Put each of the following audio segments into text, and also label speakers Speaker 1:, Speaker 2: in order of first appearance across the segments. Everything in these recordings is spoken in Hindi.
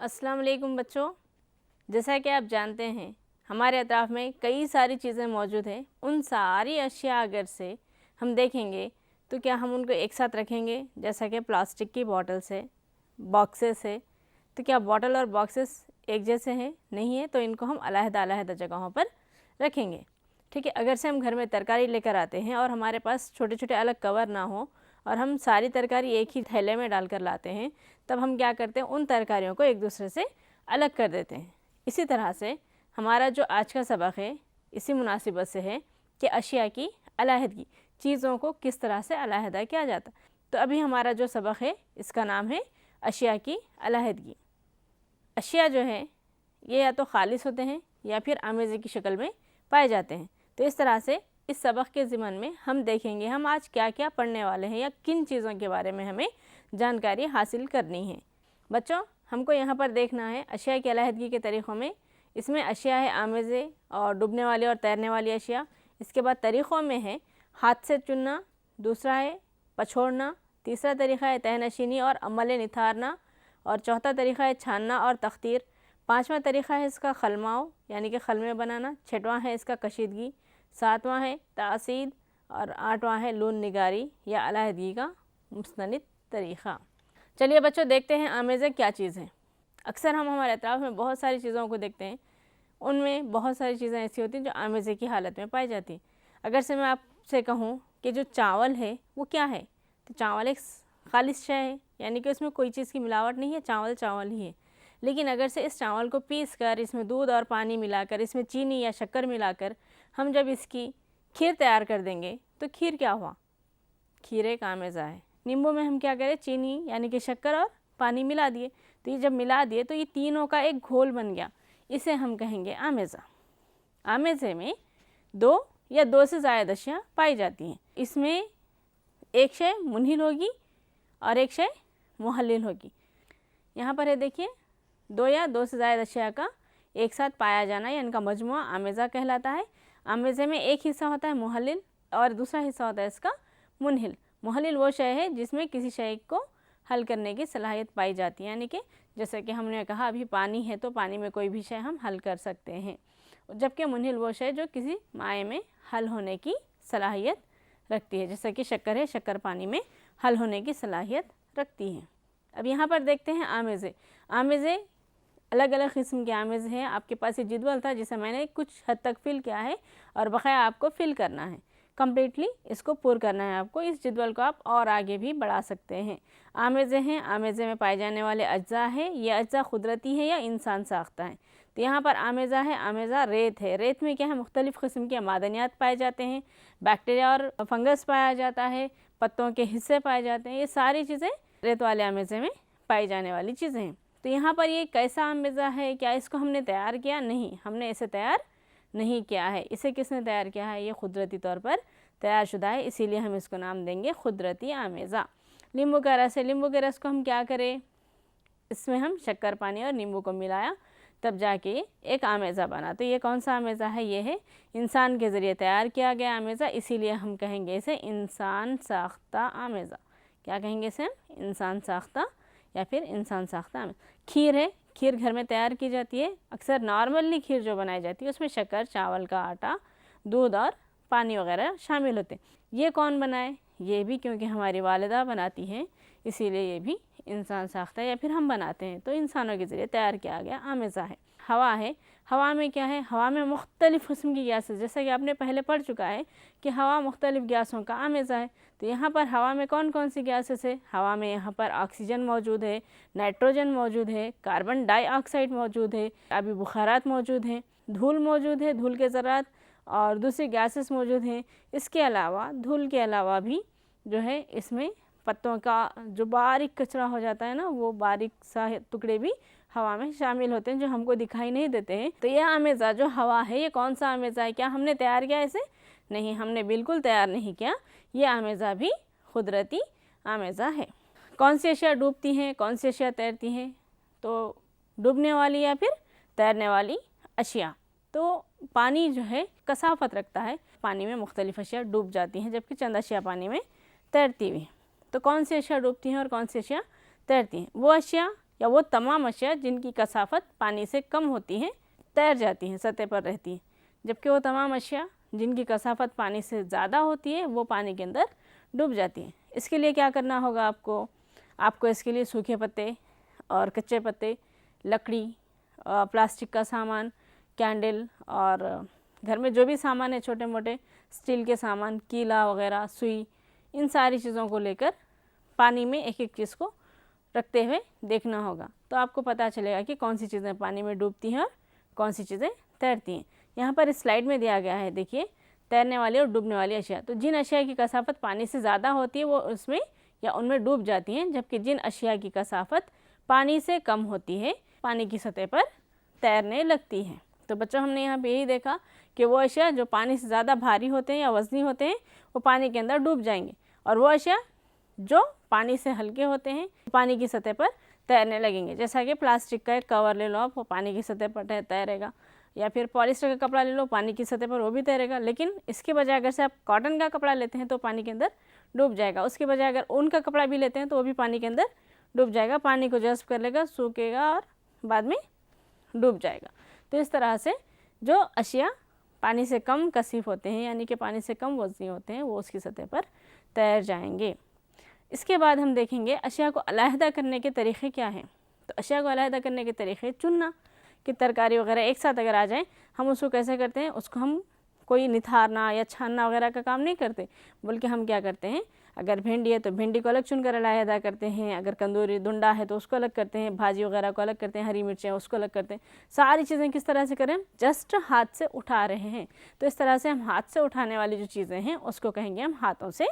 Speaker 1: अस्सलाम वालेकुम बच्चों। जैसा कि आप जानते हैं हमारे अतराफ़ में कई सारी चीज़ें मौजूद हैं। उन सारी अशिया अगर से हम देखेंगे तो क्या हम उनको एक साथ रखेंगे? जैसा कि प्लास्टिक की बॉटल्स है, बॉक्सेस है, तो क्या बॉटल और बॉक्सेस एक जैसे हैं? नहीं है, तो इनको हम अलग-अलग जगहों पर रखेंगे। ठीक है, अगर से हम घर में तरकारी लेकर आते हैं और हमारे पास छोटे छोटे अलग कवर ना हो और हम सारी तरकारी एक ही थैले में डालकर लाते हैं, तब हम क्या करते हैं, उन तरकारियों को एक दूसरे से अलग कर देते हैं। इसी तरह से हमारा जो आज का सबक है इसी मुनासिबत से है कि अशिया की अलहदगी, चीज़ों को किस तरह से अलहदा किया जाता। तो अभी हमारा जो सबक है इसका नाम है अशिया की अलहदगी। अशिया जो है ये या तो खालिस होते हैं या फिर आमेज़े की शक्ल में पाए जाते हैं। तो इस तरह से इस सबक के ज़िमन में हम देखेंगे हम आज क्या क्या पढ़ने वाले हैं या किन चीज़ों के बारे में हमें जानकारी हासिल करनी है। बच्चों, हमको यहाँ पर देखना है अशिया की अलहदगी के तरीक़ों में। इसमें अशिया है आमेज़े और डूबने वाली और तैरने वाली अशिया। इसके बाद तरीक़ों में है हाथ से चुनना, दूसरा है पछोड़ना, तीसरा तरीक़ा है तहनशीनी और अमल निथारना, और चौथा तरीक़ा है छानना और तख्तीर, पाँचवा तरीक़ा है इसका खलमाओ यानी कि खलमे बनाना, छठवां है इसका कशीदगी, सातवां है तासीद और आठवां है लून निगारी या अलहदगी का मुस्तनिद तरीक़ा। चलिए बच्चों, देखते हैं आमेज़े क्या चीज़ है। अक्सर हम हमारे अतराफ़ में बहुत सारी चीज़ों को देखते हैं, उनमें बहुत सारी चीज़ें ऐसी होती हैं जो आमेज़े की हालत में पाई जाती हैं। अगर से मैं आपसे कहूँ कि जो चावल है वो क्या है, तो चावल एक खालिस शय है, यानी कि उसमें कोई चीज़ की मिलावट नहीं है, चावल चावल ही है। लेकिन अगर से इस चावल को पीस कर इसमें दूध और पानी मिलाकर, इसमें चीनी या शक्कर मिलाकर हम जब इसकी खीर तैयार कर देंगे तो खीर क्या हुआ? खीर एक आमेज़ा है। नींबू में हम क्या करें, चीनी यानी कि शक्कर और पानी मिला दिए, तो ये जब मिला दिए तो ये तीनों का एक घोल बन गया, इसे हम कहेंगे आमेज़ा। आमेज़े में दो या दो से ज़्यादा अशिया पाई जाती हैं। इसमें एक शय मुनहिल होगी और एक शय मुहल्लिल होगी। यहाँ पर है देखिए, दो या दो से ज़्यादा अशिया का एक साथ पाया जाना या इनका मजमुआ आमेज़ा कहलाता है। आमेज़े में एक हिस्सा होता है मुहल्लिल और दूसरा हिस्सा होता है इसका मुनहिल। मुहल्लिल वो शय है जिसमें किसी शय को हल करने की सलाहियत पाई जाती है, यानी कि जैसे कि हमने कहा अभी पानी है तो पानी में कोई भी शय हम हल कर सकते हैं, जबकि मुनहिल वो शय जो किसी माए में हल होने की सलाहियत रखती है। जैसे कि शक्कर है, शक्कर पानी में हल होने की सलाहियत रखती है। अब यहाँ पर देखते हैं आमेज़े। आमेज़े अलग अलग किस्म के आमेज़े हैं। आपके पास ये जदवल था जिसे मैंने कुछ हद तक फ़िल किया है और बकाया आपको फ़िल करना है, कम्प्लीटली इसको पूरा करना है आपको। इस जदवल को आप और आगे भी बढ़ा सकते हैं। आमेज़े हैं, आमेज़े में पाए जाने वाले अज्जा है, ये अज्जा कुदरती है या इंसान साख्ता है। तो यहाँ पर आमेज़ा है, आमेज़ा रेत है। रेत में क्या है, मुख्तलिफ़ किस्म के मादनियात पाए जाते हैं, बैक्टीरिया और फंगस पाया जाता है, पत्तों के हिस्से पाए जाते हैं। ये सारी चीज़ें रेत वाले आमेज़े में पाई जाने वाली चीज़ें हैं। तो यहाँ पर ये कैसा आमेज़ा है, क्या इसको हमने तैयार किया? नहीं, हमने इसे तैयार नहीं किया है। इसे किसने तैयार किया है? ये कुदरती तौर पर तैयार शुदा है, इसीलिए हम इसको नाम देंगे कुदरती आमेज़ा। नींबू का रस है। नींबू के रस को हम क्या करें, इसमें हम शक्कर पानी और नींबू को मिलाया तब जाके एक आमेज़ा बना। तो ये कौन सा आमेज़ा है? ये है इंसान के ज़रिए तैयार किया गया आमेज़ा, इसीलिए हम कहेंगे इसे इंसान साख्ता आमेज़ा। क्या कहेंगे इसे? इंसान साख्ता या फिर इंसान साख्ता आमेज़ा। खीर है। खीर घर में तैयार की जाती है। अक्सर नॉर्मली खीर जो बनाई जाती है उसमें शक्कर, चावल का आटा, दूध और पानी वगैरह शामिल होते हैं। ये कौन बनाए? ये भी क्योंकि हमारी वालिदा बनाती हैं, इसीलिए ये भी इंसान साख्ता है या फिर हम बनाते हैं, तो इंसानों के ज़रिए तैयार किया गया आमेज़ा है। हवा है। हवा में क्या है? हवा में मुख्तलिफ़ किस्म की गैसें, जैसा कि आपने पहले पढ़ चुका है कि हवा मुख्तलिफ़ गैसों का आमेज़ा है। तो यहाँ पर हवा में कौन कौन सी गैसेस है? हवा में यहाँ पर ऑक्सीजन मौजूद है, नाइट्रोजन मौजूद है, कार्बन डाइऑक्साइड मौजूद है, आबी बुखारात मौजूद हैं, धूल मौजूद है, धूल के ज़रात और दूसरी गैसेस मौजूद हैं। इसके अलावा धूल के अलावा भी जो है इसमें पत्तों का जो बारीक कचरा हो जाता है ना, वो बारीक सा टुकड़े भी हवा में शामिल होते हैं जो हमको दिखाई नहीं देते हैं। तो यह आमेज़ा जो हवा है, ये कौन सा आमेज़ा है? क्या हमने तैयार किया इसे? नहीं, हमने बिल्कुल तैयार नहीं किया। ये आमेज़ा भी कुदरती आमेज़ा है। कौन सी अशिया डूबती हैं, कौन सी अशिया तैरती हैं? तो डूबने वाली या फिर तैरने वाली अशिया। तो पानी जो है कसाफत रखता है, पानी में मुख्तलिफ़ अशिया डूब जाती हैं जबकि चंद अशिया पानी में तैरती हुई। तो कौन सी अशिया डूबती हैं और कौन सी अशिया तैरती हैं? वो अशिया या वो तमाम अशिया जिनकी कसाफत पानी से कम होती है तैर जाती हैं, सतह पर रहती हैं, जबकि वो तमाम अशिया जिनकी कसाफत पानी से ज़्यादा होती है वो पानी के अंदर डूब जाती हैं। इसके लिए क्या करना होगा आपको इसके लिए सूखे पत्ते और कच्चे पत्ते, लकड़ी, प्लास्टिक का सामान, कैंडल और घर में जो भी सामान है छोटे मोटे स्टील के सामान, कीला वगैरह, सुई, इन सारी चीज़ों को लेकर पानी में एक एक चीज़ को रखते हुए देखना होगा। तो आपको पता चलेगा कि कौन सी चीज़ें पानी में डूबती हैं और कौन सी चीज़ें तैरती हैं। यहाँ पर इस स्लाइड में दिया गया है, देखिए, तैरने वाली और डूबने वाली अशिया। तो जिन अशिया की कसाफत पानी से ज़्यादा होती है वो उसमें या उनमें डूब जाती हैं, जबकि जिन अशिया की कसाफत पानी से कम होती है पानी की सतह पर तैरने लगती हैं। तो बच्चों, हमने यहाँ पे यही देखा कि वो अशिया जो पानी से ज़्यादा भारी होते हैं या वज़नी होते हैं वो पानी के अंदर डूब जाएंगे, और वो अशिया जो पानी से हल्के होते हैं पानी की सतह पर तैरने लगेंगे। जैसा कि प्लास्टिक का एक कवर ले लो आप, वो पानी की सतह पर तैरेगा, या फिर पॉलिस्टर का कपड़ा ले लो, पानी की सतह पर वो भी तैरेगा। लेकिन इसके बजाय अगर से आप कॉटन का कपड़ा लेते हैं तो पानी के अंदर डूब जाएगा। उसके बजाय अगर ऊन का कपड़ा भी लेते हैं तो वो भी पानी के अंदर डूब जाएगा, पानी को जज़्ब कर लेगा, सूखेगा और बाद में डूब जाएगा। तो इस तरह से जो अशिया पानी से कम कसीफ होते हैं, यानी कि पानी से कम वज़नी होते हैं, वो उसकी सतह पर तैर जाएंगे। इसके बाद हम देखेंगे अशिया को अलहदा करने के तरीक़े क्या हैं। तो अशिया को अलहदा करने के तरीक़े, चुनना कि तरकारी वगैरह एक साथ अगर आ जाए, हम उसको कैसे करते हैं, उसको हम कोई निथारना या छानना वगैरह का काम नहीं करते, बल्कि हम क्या करते हैं, अगर भिंडी है तो भिंडी को अलग चुनकर अलहदा करते हैं, अगर कंदूरी दुंडा है तो उसको अलग करते हैं, भाजी वगैरह को अलग करते हैं, हरी मिर्चें उसको अलग करते हैं। सारी चीज़ें किस तरह से करें, जस्ट हाथ से उठा रहे हैं। तो इस तरह से हम हाथ से उठाने वाली जो चीज़ें हैं उसको कहेंगे हम हाथों से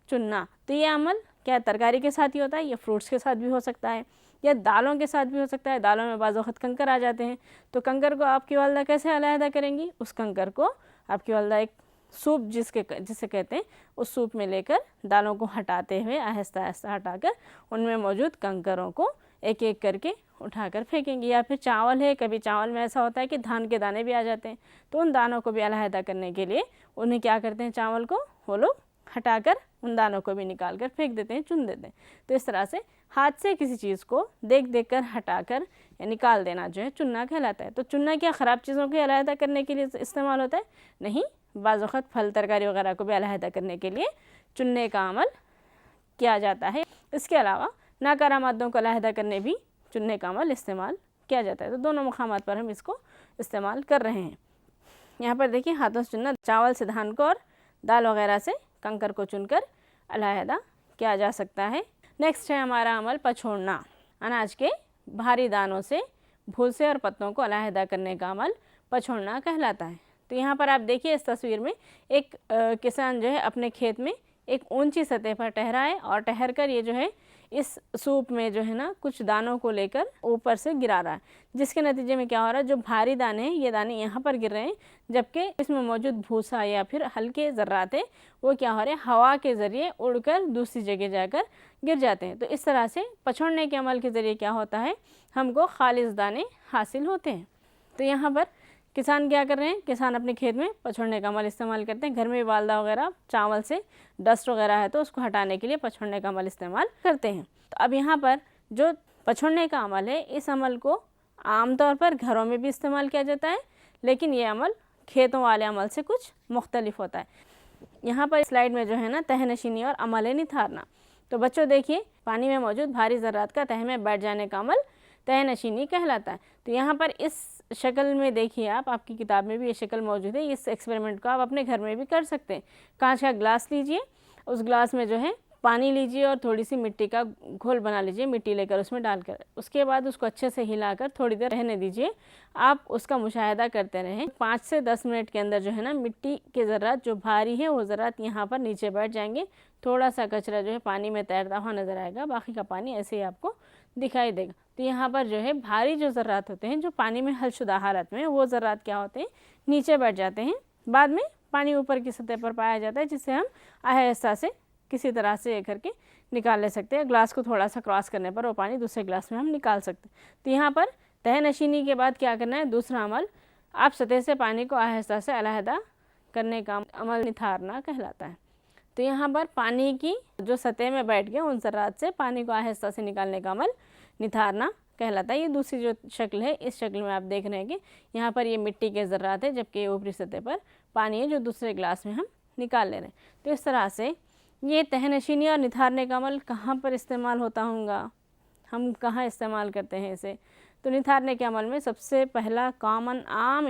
Speaker 1: चुनना। तो ये अमल क्या तरकारी के साथ ही होता है, या फ्रूट्स के साथ भी हो सकता है, या दालों के साथ भी हो सकता है। दालों में बाज़ वक़्त कंकर आ जाते हैं, तो कंकर को आपकी वालदा कैसे अलहदा करेंगी, उस कंकर को आपकी वालदा एक सूप जिसे कहते हैं उस सूप में लेकर दालों को हटाते हुए आहिस्ता आहिस्ता हटाकर उनमें मौजूद कंकरों को एक एक करके उठाकर फेंकेंगे। या फिर चावल है, कभी चावल में ऐसा होता है कि धान के दाने भी आ जाते हैं, तो उन दानों को भी अलहदा करने के लिए उन्हें क्या करते हैं, चावल को वो लोग हटाकर उन दानों को भी निकाल कर फेंक देते हैं, चुन देते हैं। तो इस तरह से हाथ से किसी चीज़ को देख देख कर हटाकर या निकाल देना जो है चुनना कहलाता है। तो चुनना क्या ख़राब चीज़ों को अलहदा करने के लिए इस्तेमाल होता है? नहीं, बाज़ वक़्त फल तरकारी वगैरह को भी अलहदा करने के लिए चुनने का अमल किया जाता है। इसके अलावा नाकारा मादों को अलहदा करने भी चुनने का अमल इस्तेमाल किया जाता है। तो दोनों मकामात पर हम इसको इस्तेमाल कर रहे हैं। यहाँ पर देखिए, हाथों से चुनना, चावल से धान को और दाल वगैरह से कंकर को चुनकर अलहदा किया जा सकता है। नेक्स्ट है हमारा अमल पछोड़ना। अनाज के भारी दानों से भूसे और पत्तों को अलहदा करने का अमल पछोड़ना कहलाता है। तो यहाँ पर आप देखिए, इस तस्वीर में एक किसान जो है अपने खेत में एक ऊंची सतह पर ठहरा है, और ठहर कर ये जो है इस सूप में जो है ना कुछ दानों को लेकर ऊपर से गिरा रहा है, जिसके नतीजे में क्या हो रहा है, जो भारी दाने हैं ये दाने यहाँ पर गिर रहे हैं, जबकि इसमें मौजूद भूसा या फिर हल्के ज़र्रात है वो क्या हो रहे हैं, हवा के ज़रिए उड़कर दूसरी जगह जाकर गिर जाते हैं। तो इस तरह से पछोड़ने के अमल के ज़रिए क्या होता है, हमको खालिस दाने हासिल होते हैं। तो यहाँ पर किसान क्या कर रहे हैं, किसान अपने खेत में पछोड़ने का अमल इस्तेमाल करते हैं। घर में वालदा वगैरह चावल से डस्ट वगैरह है तो उसको हटाने के लिए पछोड़ने का अमल इस्तेमाल करते हैं। तो अब यहाँ पर जो पछोड़ने का अमल है, इस अमल को आमतौर पर घरों में भी इस्तेमाल किया जाता है, लेकिन ये अमल खेतों वाले अमल से कुछ मुख्तलिफ होता है। यहाँ पर स्लाइड में जो है ना तहनशीनी और अमल निथारना। तो बच्चों देखिए, पानी में मौजूद भारी ज़र्रात का तह में बैठ जाने का अमल तहनशीनी कहलाता है। तो यहाँ पर इस शक्ल में देखिए, आपकी किताब में भी ये शक्ल मौजूद है। इस एक्सपेरिमेंट को आप अपने घर में भी कर सकते हैं। कांच का ग्लास लीजिए, उस ग्लास में जो है पानी लीजिए और थोड़ी सी मिट्टी का घोल बना लीजिए, मिट्टी लेकर उसमें डालकर, उसके बाद उसको अच्छे से हिलाकर थोड़ी देर रहने दीजिए। आप उसका मुशाहिदा करते रहें। 5 से 10 मिनट के अंदर जो है ना मिट्टी के ज़र्रात जो भारी है वो ज़र्रात यहाँ पर नीचे बैठ जाएंगे। थोड़ा सा कचरा जो है पानी में तैरता हुआ नज़र आएगा, बाकी का पानी ऐसे ही आपको दिखाई देगा। तो यहाँ पर जो है भारी जो ज़र्रात होते हैं जो पानी में हलशुदा हालत में, वो ज़र्रात क्या होते हैं, नीचे बैठ जाते हैं। बाद में पानी ऊपर की सतह पर पाया जाता है, जिससे हम आहिस्ता से किसी तरह से ये करके निकाल ले सकते हैं। ग्लास को थोड़ा सा क्रॉस करने पर वो पानी दूसरे ग्लास में हम निकाल सकते हैं। तो यहाँ पर तहनशीनी के बाद क्या करना है, दूसरा अमल, आप सतह से पानी को आहिस्ता से अलहदा करने का अमल निथारना कहलाता है। तो यहाँ पर पानी की जो सतह में बैठ गए उन ज़र्रात से पानी को आहिस्ता से निकालने का अमल निथारना कहलाता है। ये दूसरी जो शक्ल है, इस शक्ल में आप देख रहे हैं कि यहाँ पर ये मिट्टी के ज़र्रात है, जबकि ये ऊपरी सतह पर पानी है जो दूसरे गिलास में हम निकाल ले रहे हैं। तो इस तरह से ये तहनशीनी और निथारने का अमल कहाँ पर इस्तेमाल होता होगा, हम कहाँ इस्तेमाल करते हैं इसे? तो निथारने के अमल में सबसे पहला कॉमन आम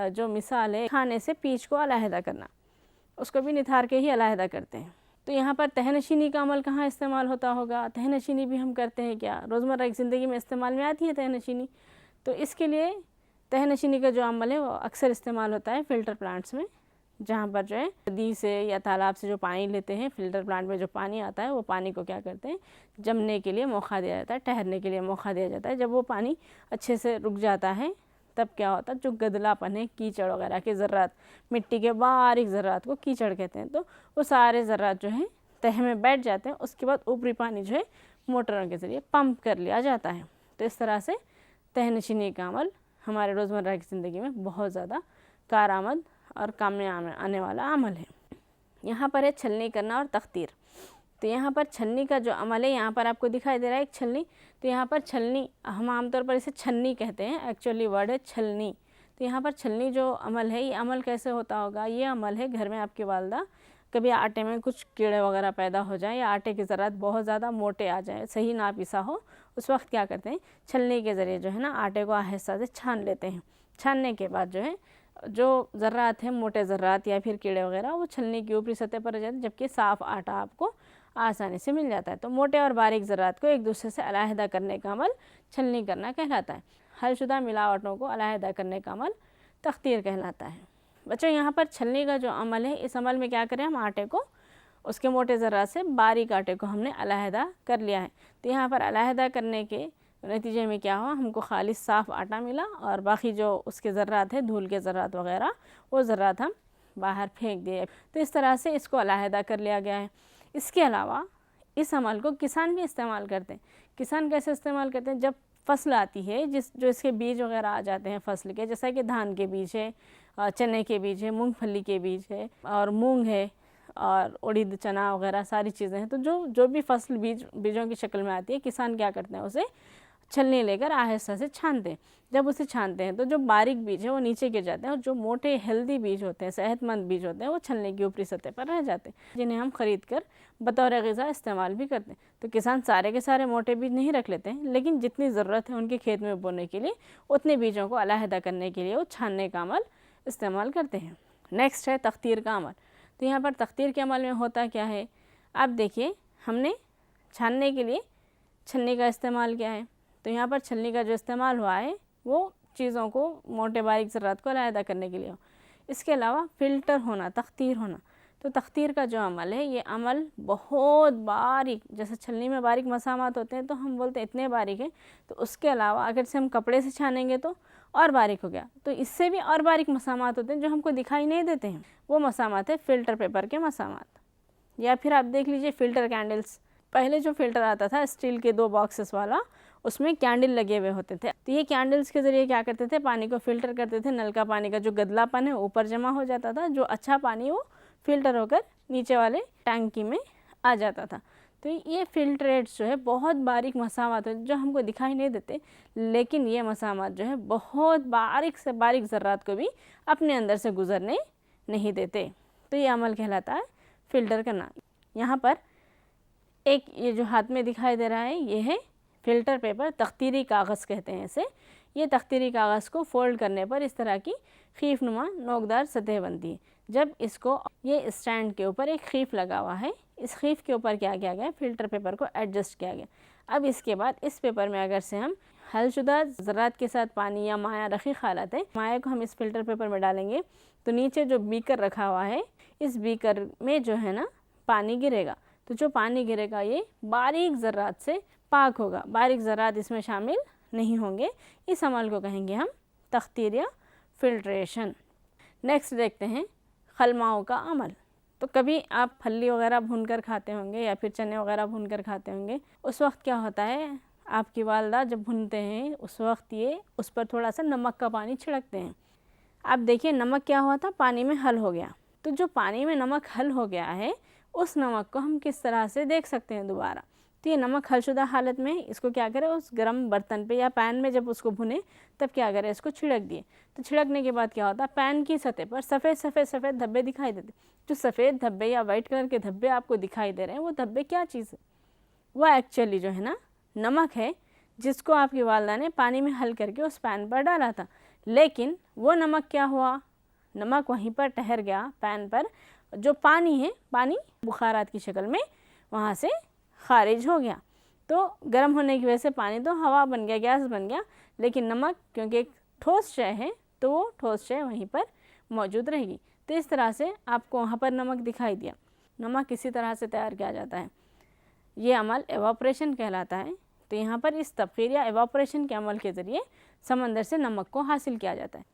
Speaker 1: जो मिसाल है, खाने से पीच को अलहदा करना, उसको भी निथार के ही अलहदा करते हैं। तो यहाँ पर तहनशीनी का अमल कहाँ इस्तेमाल होता होगा? तहनशीनी भी हम करते हैं क्या? रोज़मर्रा की ज़िंदगी में इस्तेमाल में आती है तहनशीनी। तो इसके लिए तहनशीनी का जो अमल है वो अक्सर इस्तेमाल होता है फ़िल्टर प्लांट्स में, जहाँ पर जो है नदी से या तालाब से जो पानी लेते हैं, फ़िल्टर प्लांट में जो पानी आता है वो पानी को क्या करते हैं, जमने के लिए मौका दिया जाता है, ठहरने के लिए मौका दिया जाता है। जब वो पानी अच्छे से रुक जाता है तब क्या होता है, जो गदलापन है, कीचड़ वगैरह के ज़र्रात, मिट्टी के बारीक ज़र्रात को कीचड़ कहते हैं, तो वो सारे ज़र्रात जो है तह में बैठ जाते हैं। उसके बाद ऊपरी पानी जो है मोटरों के ज़रिए पंप कर लिया जाता है। तो इस तरह से तहनशीनी का अमल हमारे रोज़मर्रा की ज़िंदगी में बहुत ज़्यादा कारआमद और काम में आने वाला अमल है। यहाँ पर है छलनी करना और तख्तीर। तो यहाँ पर छलनी का जो अमल है, यहाँ पर आपको दिखाई दे रहा है एक छलनी। तो यहाँ पर छलनी, हम आमतौर पर इसे छन्नी कहते हैं, एक्चुअली वर्ड है छलनी। तो यहाँ पर छलनी जो अमल है, ये अमल कैसे होता होगा? ये अमल है, घर में आपकी वालदा कभी आटे में कुछ कीड़े वगैरह पैदा हो जाए या आटे के ज़रात बहुत ज़्यादा मोटे आ जाए, सही ना पिसा हो, उस वक्त क्या करते हैं, छलनी के ज़रिए जो है ना आटे को आहिस्ता से छान लेते हैं। छानने के बाद जो है जो ज़र्रात हैं, मोटे ज़र्रात या फिर कीड़े वगैरह, वो छलनी की ऊपरी सतह पर रह जाते हैं, जबकि साफ़ आटा आपको आसानी से मिल जाता है। तो मोटे और बारीक ज़र्रात को एक दूसरे से अलहदा करने का अमल छलनी करना कहलाता है। हलशुदा मिलावटों को अलहदा करने का अमल तख्तीर कहलाता है। बच्चों, यहाँ पर छलनी का जो अमल है, इस अमल में क्या करें, हम आटे को उसके मोटे ज़र्रात से बारीक आटे को हमने अलहदा कर लिया है। तो यहाँ पर अलहदा करने के नतीजे में क्या हुआ, हमको खाली साफ़ आटा मिला और बाकी जो उसके ज़र्रात है, धूल के ज़र्रात वगैरह, वो ज़र्रात हम बाहर फेंक दिए। तो इस तरह से इसको अलहदा कर लिया गया है। इसके अलावा इस अमल को किसान भी इस्तेमाल करते हैं। किसान कैसे इस्तेमाल करते हैं? जब फसल आती है, जो इसके बीज वगैरह आ जाते हैं फसल के, जैसा कि धान के बीज है, चने के बीज है, मूंगफली के बीज है और मूंग है और उड़द चना वगैरह सारी चीज़ें हैं। तो जो भी फसल बीजों की शक्ल में आती है, किसान क्या करते हैं, उसे छलनी लेकर आहिस्ता से छानते हैं। जब उसे छानते हैं तो जो बारीक बीज है वो नीचे गिर जाते हैं और जो मोटे हेल्दी बीज होते हैं, सेहतमंद बीज होते हैं, वो छलनी की ऊपरी सतह पर रह जाते हैं, जिन्हें हम ख़रीद कर बतौर ग़िज़ा इस्तेमाल भी करते हैं। तो किसान सारे के सारे मोटे बीज नहीं रख लेते हैं, लेकिन जितनी ज़रूरत है उनके खेत में बोने के लिए, उतने बीजों को अलहदा करने के लिए वो छानने का अमल इस्तेमाल करते हैं। नेक्स्ट है तख्तीर का अमल। तो यहाँ पर तख्तीर के अमल में होता क्या है, आप देखिए, हमने छानने के लिए छलनी का इस्तेमाल किया है। तो यहाँ पर छलनी का जो इस्तेमाल हुआ है वो चीज़ों को, मोटे बारीक ज़र्रात को अलहदा करने के लिए हो। इसके अलावा फ़िल्टर होना, तख्तीर होना। तो तख्तीर का जो अमल है, ये अमल बहुत बारीक, जैसे छलनी में बारीक मसामात होते हैं तो हम बोलते हैं इतने बारीक है, तो उसके अलावा अगर से हम कपड़े से छानेंगे तो और बारीक हो गया। तो इससे भी और बारीक मसामात होते हैं जो हमको दिखाई नहीं देते हैं। वो मसामात है फ़िल्टर पेपर के मसामात। या फिर आप देख लीजिए फ़िल्टर कैंडल्स। पहले जो फ़िल्टर आता था स्टील के 2 बॉक्सेस वाला, उसमें कैंडल लगे हुए होते थे। तो ये कैंडल्स के ज़रिए क्या करते थे, पानी को फ़िल्टर करते थे। नल का पानी का जो गदलापन है ऊपर जमा हो जाता था, जो अच्छा पानी वो फ़िल्टर होकर नीचे वाले टैंकी में आ जाता था। तो ये फ़िल्ट्रेट्स जो है बहुत बारीक मसामात है जो हमको दिखाई नहीं देते, लेकिन ये मसामात जो है बहुत बारीक से बारीक ज़र्रात को भी अपने अंदर से गुज़रने नहीं देते। तो ये अमल कहलाता है फ़िल्टर करना। यहाँ पर एक ये जो हाथ में दिखाई दे रहा है, ये है फ़िल्टर पेपर, तख्तीरी कागज़ कहते हैं इसे। ये तख्तीरी कागज़ को फ़ोल्ड करने पर इस तरह की खीफ नुमा नोकदार सतह बनती है। जब इसको, ये स्टैंड के ऊपर एक खीफ लगा हुआ है, इस खीफ के ऊपर क्या किया गया, फ़िल्टर पेपर को एडजस्ट किया गया। अब इसके बाद इस पेपर में अगर से हम हलशुदा ज़र्रात के साथ पानी या माया रखी हालत है, माया को हम इस फ़िल्टर पेपर में डालेंगे तो नीचे जो बीकर रखा हुआ है, इस बीकर में जो है ना पानी गिरेगा। तो जो पानी गिरेगा ये बारीक ज़र्रात से पाक होगा, बारीक ज़र्रात इसमें शामिल नहीं होंगे। इस अमल को कहेंगे हम तख्तीर या फ़िल्ट्रेशन। नेक्स्ट देखते हैं खलमाओं का अमल। तो कभी आप फली वगैरह भूनकर खाते होंगे या फिर चने वगैरह भूनकर खाते होंगे। उस वक्त क्या होता है, आपकी वालदा जब भूनते हैं उस वक्त ये उस पर थोड़ा सा नमक का पानी छिड़कते हैं। आप देखिए नमक क्या हुआ था, पानी में हल हो गया। तो जो पानी में नमक हल हो गया है, उस नमक को हम किस तरह से देख सकते हैं दोबारा। तो ये नमक हलशुदा हालत में इसको क्या करें, उस गर्म बर्तन पे या पैन में जब उसको भुने तब क्या करें, इसको छिड़क दिए। तो छिड़कने के बाद क्या होता है, पैन की सतह पर सफ़ेद सफ़ेद सफ़ेद धब्बे दिखाई देते। जो सफ़ेद धब्बे या वाइट कलर के धब्बे आपको दिखाई दे रहे हैं, वो धब्बे क्या चीज़ है, वो एक्चुअली जो है ना नमक है, जिसको आपकी वालदा ने पानी में हल करके उस पैन पर डाला था। लेकिन वो नमक क्या हुआ, नमक वहीं पर ठहर गया पैन पर, जो पानी है, पानी बुखारात की शक्ल में वहाँ से खारिज हो गया। तो गर्म होने की वजह से पानी तो हवा बन गया, गैस बन गया, लेकिन नमक क्योंकि एक ठोस शय है तो वो ठोस शय वहीं पर मौजूद रहेगी। तो इस तरह से आपको वहाँ पर नमक दिखाई दिया। नमक इसी तरह से तैयार किया जाता है, ये अमल एवापोरेशन कहलाता है। तो यहाँ पर इस तबखीर या एवापोरेशन के अमल के ज़रिए समंदर से नमक को हासिल किया जाता है।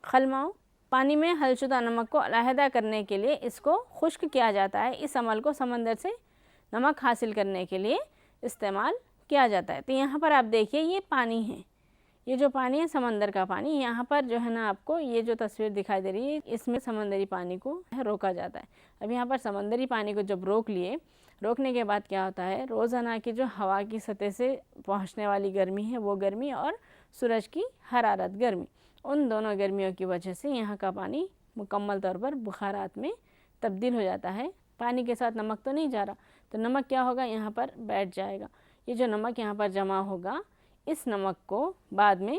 Speaker 1: खलमाओ, पानी में हलशुदा नमक को अलहदा करने के लिए इसको खुश्क किया जाता है। इस अमल को समंदर से नमक हासिल करने के लिए इस्तेमाल किया जाता है। तो यहाँ पर आप देखिए, ये पानी है, ये जो पानी है समंदर का पानी। यहाँ पर जो है ना आपको ये जो तस्वीर दिखाई दे रही है, इसमें समंदरी पानी को रोका जाता है। अब यहाँ पर समंदरी पानी को जब रोक लिए, रोकने के बाद क्या होता है, रोज़ाना की जो हवा की सतह से पहुँचने वाली गर्मी है वो गर्मी, और सूरज की हरारत गर्मी, उन दोनों गर्मियों की वजह से यहाँ का पानी मुकम्मल तौर पर बुखारात में तब्दील हो जाता है। पानी के साथ नमक तो नहीं जा रहा, तो नमक क्या होगा, यहाँ पर बैठ जाएगा। ये जो नमक यहाँ पर जमा होगा, इस नमक को बाद में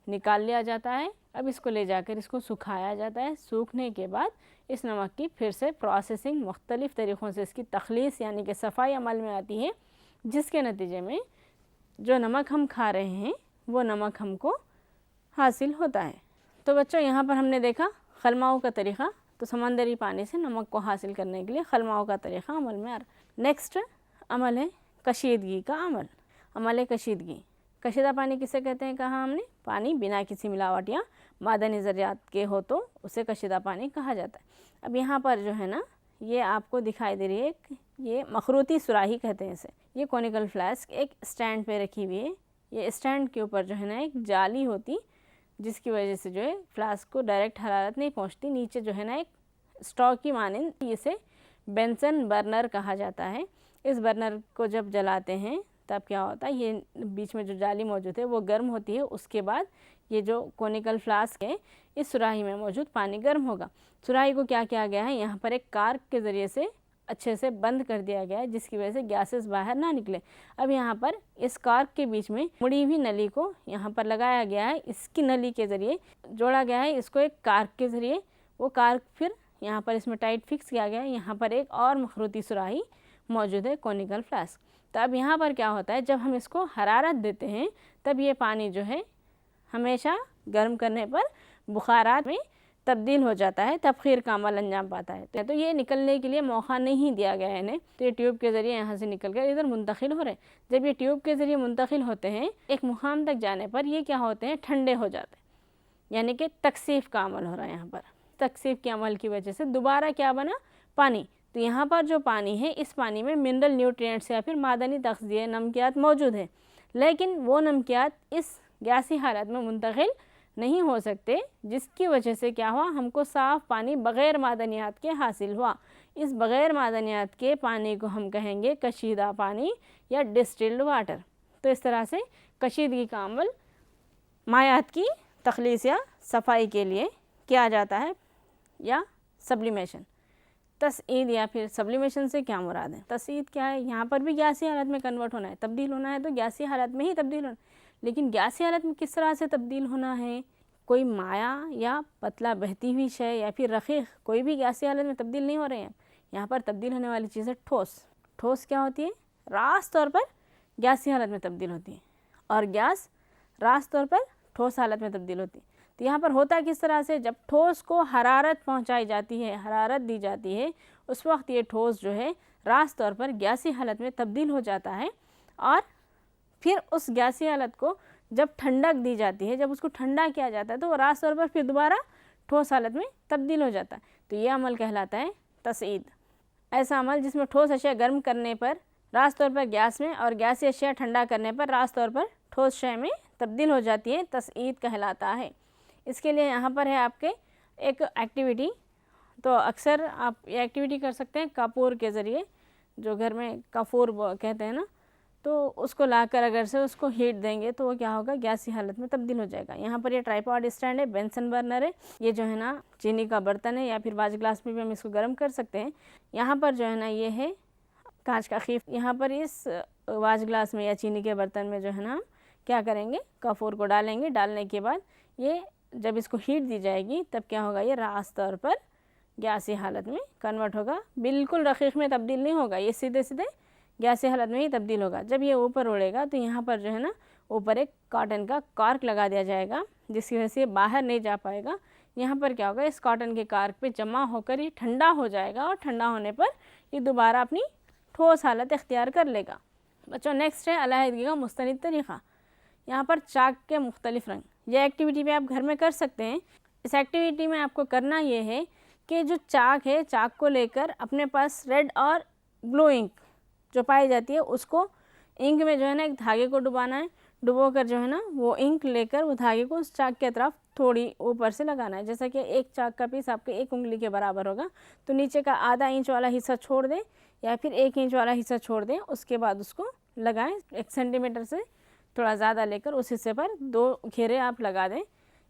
Speaker 1: निकाल लिया जाता है। अब इसको ले जाकर इसको सुखाया जाता है। सूखने के बाद इस नमक की फिर से प्रोसेसिंग मुख्तलिफ़ तरीक़ों से इसकी तख़लीस यानी कि सफाई अमल में आती है, जिसके नतीजे में जो नमक हम खा रहे हैं वो नमक हमको हासिल होता है। तो बच्चों, यहाँ पर हमने देखा खलमाओं का तरीक़ा। तो समंदरी पानी से नमक को हासिल करने के लिए खलमाओं का तरीक़ा अमल में आ रहा। नेक्स्ट अमल है कशीदगी का अमल। अमल कशीदगी, कशीदा पानी किसे कहते हैं, कहा हमने, पानी बिना किसी मिलावट या मादनी ज़रियात के हो तो उसे कशीदा पानी कहा जाता है। अब यहाँ पर जो है ना, ये आपको दिखाई दे रही है, ये मखरूती सुराही कहते हैं इसे। ये कॉनिकल फ्लास्क एक स्टैंड पे रखी हुई है। ये स्टैंड के ऊपर जो है ना एक जाली होती, जिसकी वजह से जो है फ्लास्क को डायरेक्ट हरारत नहीं पहुँचती। नीचे जो है ना एक स्टॉव की मानिंद, इसे बेंसन बर्नर कहा जाता है। इस बर्नर को जब जलाते हैं तब क्या होता है, ये बीच में जो जाली मौजूद है वो गर्म होती है। उसके बाद ये जो कॉनिकल फ्लास्क है, इस सुराही में मौजूद पानी गर्म होगा। सुराही को क्या किया गया है, यहाँ पर एक कार्क के ज़रिए से अच्छे से बंद कर दिया गया है, जिसकी वजह से गैसेस बाहर ना निकले। अब यहाँ पर इस कार्क के बीच में मुड़ी हुई नली को यहाँ पर लगाया गया है। इसकी नली के ज़रिए जोड़ा गया है इसको एक कार्क के ज़रिए। वो कार्क फिर यहाँ पर इसमें टाइट फिक्स किया गया है। यहाँ पर एक और मखरूती सुराही मौजूद है, कॉनिकल फ्लास्क। तो अब यहाँ पर क्या होता है, जब हम इसको हरारत देते हैं तब ये पानी जो है हमेशा गर्म करने पर बुखारात में तब्दील हो जाता है, तबखीर का अमल अंजाम पाता है। तो ये निकलने के लिए मौका नहीं दिया गया है इन्हें, तो ये ट्यूब के ज़रिए यहाँ से निकल कर इधर मुंतकिल हो रहे हैं। जब ये ट्यूब के ज़रिए मुंतकिल होते हैं, एक मुकाम तक जाने पर ये क्या होते हैं, ठंडे हो जाते हैं, यानी कि तकसीफ़ का अमल हो रहा है। यहाँ पर तकसीफ़ के अमल की वजह से दोबारा क्या बना, पानी। तो यहाँ पर जो पानी है, इस पानी में मिनरल न्यूट्रिएंट्स या फिर मादनी तग़ज़िया नमकियात मौजूद है, लेकिन वो नमकियात इस गैसी हालत में मुंतकिल नहीं हो सकते, जिसकी वजह से क्या हुआ, हमको साफ़ पानी बग़ैर मादनियात के हासिल हुआ। इस बग़ैर मादनियात के पानी को हम कहेंगे कशीदा पानी या डिस्टिल्ड वाटर। तो इस तरह से कशीदगी का अमल मायात की तख़लीस या सफाई के लिए किया जाता है, या सब्लिमेशन। तसईद या फिर सब्लिमेशन से क्या मुराद है, तसईद क्या है, यहाँ पर भी गैसी हालत में कन्वर्ट होना है, तब्दील होना है, तो गैसी हालत में ही तब्दील होना। लेकिन गैसी हालत में किस तरह से तब्दील होना है, कोई माया या पतला बहती हुई शय या फिर रक़ीक़, कोई भी गैसी हालत में तब्दील नहीं हो रहे हैं। यहाँ पर तब्दील होने वाली चीज़ है ठोस। ठोस क्या होती है, रास तौर पर गैसी हालत में तब्दील होती है, और गैस रास तौर पर ठोस हालत में तब्दील होती है। तो यहाँ पर होता किस तरह से, जब ठोस को हरारत पहुँचाई जाती है, हरारत दी जाती है, उस वक्त ये ठोस जो है रास तौर पर गैसी हालत में तब्दील हो जाता है, और फिर उस गैसी हालत को जब ठंडक दी जाती है, जब उसको ठंडा किया जाता है, तो वो रास तौर पर फिर दोबारा ठोस हालत में तब्दील हो जाता है। तो ये अमल कहलाता है तसईद। ऐसा अमल जिसमें ठोस अशिया गर्म करने पर रास तौर पर गैस में, और गैसी अशिया ठंडा करने पर रास तौर पर ठोस शय में तब्दील हो जाती है, तसईद कहलाता है। इसके लिए यहाँ पर है आपके एक एक्टिविटी। तो अक्सर आप ये एक्टिविटी कर सकते हैं कपूर के ज़रिए, जो घर में कपूर कहते हैं ना, तो उसको लाकर अगर से उसको हीट देंगे तो वो क्या होगा, गैसी हालत में तब्दील हो जाएगा। यहाँ पर ये ट्राइपॉड स्टैंड है, बेंसन बर्नर है, ये जो है ना चीनी का बर्तन है या फिर वाच ग्लास में भी हम इसको गर्म कर सकते हैं। यहाँ पर जो है ना ये है कांच का खीफ। यहाँ पर इस वाच ग्लास में या चीनी के बर्तन में जो है ना हम क्या करेंगे, कपूर को डालेंगे। डालने के बाद ये जब इसको हीट दी जाएगी तब क्या होगा, ये रास तौर पर गैसी हालत में कन्वर्ट होगा, बिल्कुल रक़ीक़ में तब्दील नहीं होगा, ये सीधे सीधे गैसी हालत में ही तब्दील होगा। जब ये ऊपर उड़ेगा तो यहाँ पर जो है ना ऊपर एक कॉटन का कॉर्क लगा दिया जाएगा, जिसकी वजह से ये बाहर नहीं जा पाएगा। यहाँ पर क्या होगा, इस कॉटन के कॉर्क पे जमा होकर ये ठंडा हो जाएगा और ठंडा होने पर ये दोबारा अपनी ठोस हालत इख्तियार कर लेगा। बच्चों नेक्स्ट है अलहदगी का मुख्तलिफ तरीक़ा। यहाँ पर चाक के मुख्तलिफ रंग, यह एक्टिविटी भी आप घर में कर सकते हैं। इस एक्टिविटी में आपको करना ये है कि जो चाक है, चाक को लेकर अपने पास रेड और ब्लू इंक जो पाई जाती है उसको इंक में जो है ना एक धागे को डुबाना है। डुबो कर जो है ना वो इंक लेकर वो धागे को उस चाक के तरफ थोड़ी ऊपर से लगाना है। जैसा कि एक चाक का पीस आपके 1 उंगली के बराबर होगा, तो नीचे का आधा इंच वाला हिस्सा छोड़ दें या फिर 1 इंच वाला हिस्सा छोड़ दें। उसके बाद उसको लगाएं, 1 सेंटीमीटर से थोड़ा ज़्यादा लेकर उस हिस्से पर 2 घेरे आप लगा दें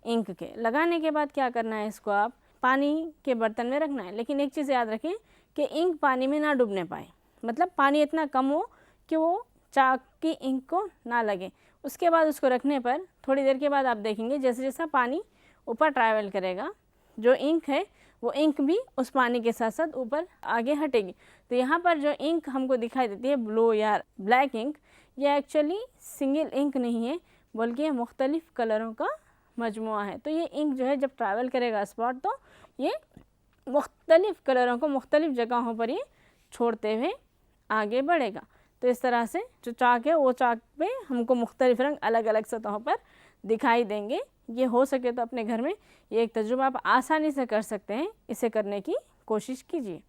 Speaker 1: इंक के। लगाने के बाद क्या करना है, इसको आप पानी के बर्तन में रखना है। लेकिन एक चीज़ याद रखें कि इंक पानी में ना डूबने पाए, मतलब पानी इतना कम हो कि वो चाक की इंक को ना लगे। उसके बाद उसको रखने पर थोड़ी देर के बाद आप देखेंगे जैसे जैसा पानी ऊपर ट्रैवल करेगा, जो इंक है वो इंक भी उस पानी के साथ साथ ऊपर आगे हटेगी। तो यहाँ पर जो इंक हमको दिखाई देती है ब्लू या ब्लैक इंक, यह एक्चुअली सिंगल इंक नहीं है बल्कि ये मुख्तलिफ़ कलरों का मजमुआ है। तो ये इंक जो है जब ट्रैवल करेगा स्पॉट तो ये मुख्तलिफ़ कलरों को मुख्तलिफ़ जगहों पर ये छोड़ते हुए आगे बढ़ेगा। तो इस तरह से जो चाक है वो चाक पे हमको मुख्तलिफ़ रंग अलग अलग सतहों पर दिखाई देंगे। ये हो सके तो अपने घर में ये एक तजुर्बा आप आसानी से कर सकते हैं, इसे करने की कोशिश कीजिए।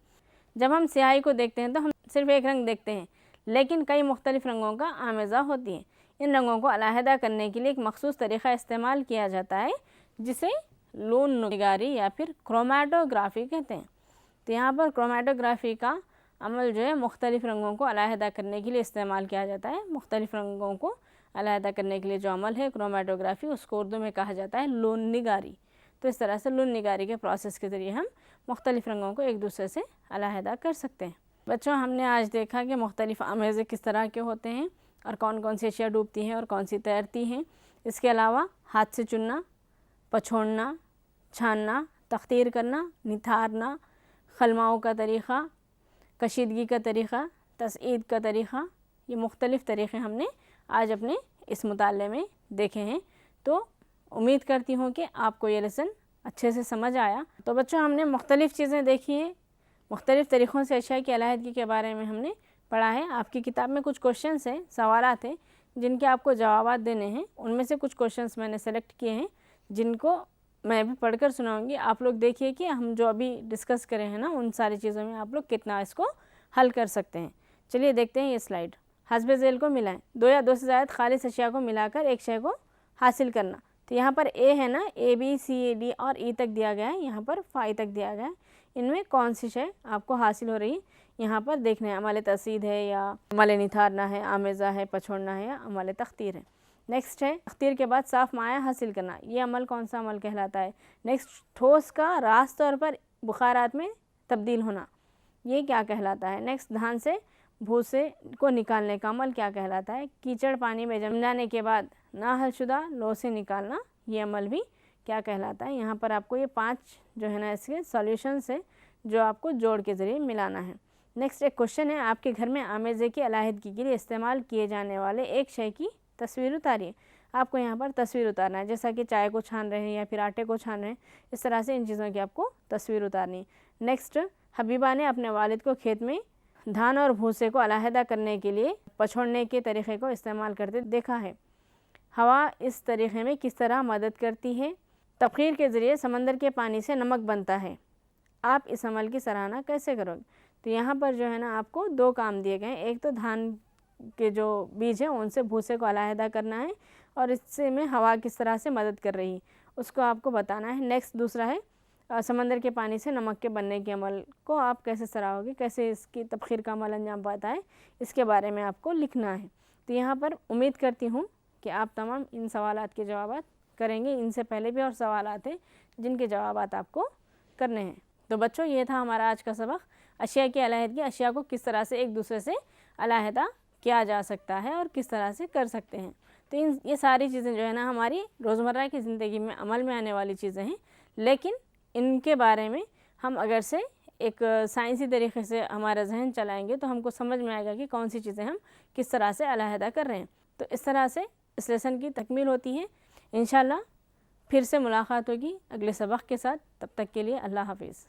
Speaker 1: जब हम स्याही को देखते हैं तो हम सिर्फ एक रंग देखते हैं, लेकिन कई मुख्तलिफ़ रंगों का आमेज़ा होती है। इन रंगों को अलहदा करने के लिए एक मखसूस तरीक़ा इस्तेमाल किया जाता है जिसे लून निगारी या फिर क्रोमेटोग्राफी कहते हैं। तो यहाँ पर क्रोमेटोग्राफी का अमल जो है मुख्तलिफ़ रंगों को अलहदा करने के लिए इस्तेमाल किया जाता है। मुख्तलिफ़ रंगों को अलहदा करने के लिए जो अमल है क्रोमेटोग्राफी, उसको उर्दू में कहा जाता है लून निगारी। तो इस तरह से लून निगारी के प्रोसेस के ज़रिए हम मुख्तलिफ़ रंगों को एक दूसरे से अलहदा कर सकते हैं। बच्चों हमने आज देखा कि मुख्तलिफ़ आमेज़े किस तरह के होते हैं और कौन कौन सी अशिया डूबती हैं और कौन सी तैरती हैं। इसके अलावा हाथ से चुनना, पछोड़ना, छानना, तख्तीर करना, निथारना, खलमाओं का तरीक़ा, कशीदगी का तरीक़ा, तसईद का तरीक़ा, ये मुख्तलिफ़ तरीक़े हमने आज अपने इस मुताले में देखे हैं। तो उम्मीद करती हूँ कि आपको ये लेसन अच्छे से समझ आया। तो बच्चों हमने मुख्तलिफ़ चीज़ें देखी हैं, मुख्तलिफ़ तरीक़ों से अशिया की अलहदगी के बारे में हमने पढ़ा है। आपकी किताब में कुछ क्वेश्चंस हैं, सवालात हैं जिनके आपको जवाब देने हैं। उनमें से कुछ क्वेश्चंस मैंने सेलेक्ट किए हैं जिनको मैं भी पढ़कर सुनाऊंगी। आप लोग देखिए कि हम जो अभी डिस्कस करें हैं ना उन सारी चीज़ों में आप लोग कितना इसको हल कर सकते हैं। चलिए देखते हैं ये स्लाइड। हस्बे ज़ेल को मिलाएं, 2 या 2 से ज़्यादा खालिस अशिया को मिलाकर एक शय को हासिल करना। तो यहाँ पर ए है ना, ABCD और E तक दिया गया है, यहाँ पर फाई तक दिया गया है। इनमें कौन सी शय आपको हासिल हो रही है यहाँ पर देखना है। अमल तसीद है या अमल निथारना है, आमेज़ा है, पछोड़ना है या अमल तख्तीर है। नेक्स्ट है तख्तीर के बाद साफ़ माया हासिल करना, ये अमल कौन सा अमल कहलाता है। नेक्स्ट ठोस का रास तौर पर बुखारात में तब्दील होना, ये क्या कहलाता है। नेक्स्ट धान से भूसे को निकालने का अमल क्या कहलाता है। कीचड़ पानी में जम जाने के बाद ना हलशुदा लो से निकालना, ये अमल भी क्या कहलाता है। यहाँ पर आपको ये 5 जो है ना इसके सॉल्यूशंस है जो आपको जोड़ के ज़रिए मिलाना है। नेक्स्ट एक क्वेश्चन है, आपके घर में आमेज़े की अलहदगी के लिए इस्तेमाल किए जाने वाले एक शय की तस्वीर उतारिए। आपको यहाँ पर तस्वीर उतारना है, जैसा कि चाय को छान रहे हैं या फिर आटे को छान रहे हैं, इस तरह से इन चीज़ों की आपको तस्वीर उतारनी है। नेक्स्ट, हबीबा ने अपने वालिद को खेत में धान और भूसे को अलहदा करने के लिए पछोड़ने के तरीक़े को इस्तेमाल करते देखा है। हवा इस तरीक़े में किस तरह मदद करती है। तबखीर के ज़रिए समंदर के पानी से नमक बनता है, आप इस अमल की सराहना कैसे करोगे। तो यहाँ पर जो है ना आपको 2 काम दिए गए हैं। एक तो धान के जो बीज हैं उनसे भूसे को अलहदा करना है और इससे में हवा किस तरह से मदद कर रही है उसको आपको बताना है। नेक्स्ट दूसरा है समंदर के पानी से नमक के बनने के अमल को आप कैसे सराहोगे, कैसे इसकी तबखीर का अमल अंजाम पाता है, इसके बारे में आपको लिखना है। तो यहाँ पर उम्मीद करती हूँ कि आप तमाम इन सवालात के जवाब करेंगे। इनसे पहले भी और सवाल आते जिनके जवाब आपको करने हैं। तो बच्चों, ये था हमारा आज का सबक, अशिया की अलहदगी, अशिया को किस तरह से एक दूसरे से अलहदा किया जा सकता है और किस तरह से कर सकते हैं। तो ये सारी चीज़ें जो है ना हमारी रोज़मर्रा की ज़िंदगी में अमल में आने वाली चीज़ें हैं, लेकिन इनके बारे में हम अगर से एक साइंसी तरीके से हमारा जहन चलाएंगे तो हमको समझ में आएगा कि कौन सी चीज़ें हम किस तरह से अलहदा कर रहे हैं। तो इस तरह से इस लेसन की तकमील होती है। इंशाअल्लाह फिर से मुलाकात होगी अगले सबक के साथ। तब तक के लिए अल्लाह हाफिज़।